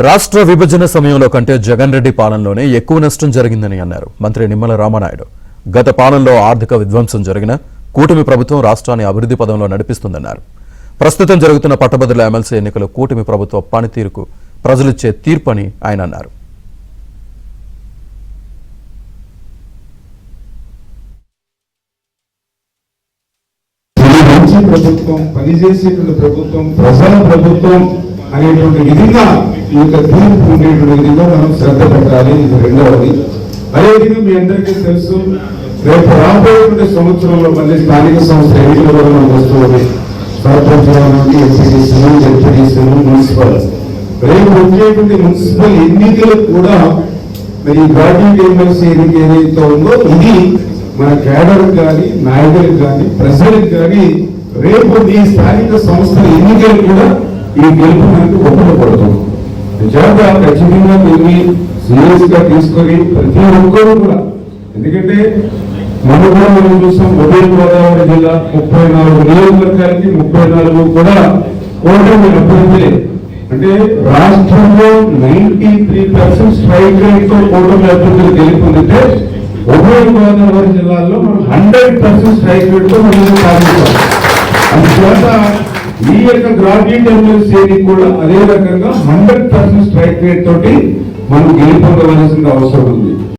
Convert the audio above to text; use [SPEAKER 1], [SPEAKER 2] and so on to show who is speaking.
[SPEAKER 1] రాష్ట్ర విభజన సమయంలో కంటే జగన్ రెడ్డి పాలనలోనే ఎక్కువ నష్టం జరిగిందని అన్నారు మంత్రి నిమ్మల రామనాయుడు. గత పాలనలో ఆర్థిక విధ్వంసం జరిగిన కూటమి ప్రభుత్వం రాష్ట్రాన్ని అభివృద్ధి పదంలో నడిపిస్తుందన్నారు. ప్రస్తుతం జరుగుతున్న పట్టభద్రుల ఎమ్మెల్సీ ఎన్నికలు కూటమి ప్రభుత్వ పనితీరుకు ప్రజలిచ్చే తీర్పని ఆయన అన్నారు.
[SPEAKER 2] ప్రభుత్వం పనిచేసేటువంటి ప్రభుత్వం ప్రజల ప్రభుత్వం అనేటువంటి విధంగా ఈ యొక్క తీర్పు ఉండేటువంటి విధంగా మనం శ్రద్ధ పెట్టాలి. ఇది రెండవది. అదేవిధంగా మీ అందరికీ తెలుసు, రేపు రాబోయేటువంటి సంవత్సరంలో మళ్ళీ స్థానిక సంస్థ ఎన్నికలు కూడా మనం వస్తుంది. సర్పంచ్ నుండి ఎంపీటీసీలు, జెడ్పీటీసీలు, మున్సిపల్. రేపు వచ్చేటువంటి మున్సిపల్ ఎన్నికలు కూడా మరి గ్రాడ్యుయేట్ ఎమ్మెల్సీ ఎన్నిక ఏదైతే ఉందో ఇది మన కేడర్ కానీ నాయకులకు కానీ ప్రజలకు కానీ రేపు ఈ స్థానిక సంస్థల ఎన్నికలు కూడా ఈ గెలుపు మనకు ఉపయోగపడుతుంది. చేత ఖచ్చితంగా దీన్ని సీరియస్ గా తీసుకొని ప్రతి ఒక్కరూ కూడా, ఎందుకంటే మనం చూసాం ఉభయ గోదావరి జిల్లా 34 నియోజకవర్గాలకి 34 కూడా కూటమి అభ్యర్థులే. అంటే రాష్ట్రంలో 93% స్ట్రైక్ రేట్ తో కూటమి అభ్యర్థులు గెలుపొందితే ఉభయ గోదావరి జిల్లాలో మనం 100% స్ట్రైక్ రేట్ తో మనం సాధించాం. అందుచేత ఈ యొక్క గ్రాడ్యుయేట్ ఎమ్మెల్సీ కూడా అదే రకంగా 100% స్ట్రైక్ రేట్ తోటి మనం గెలుపొందవలసిన అవసరం ఉంది.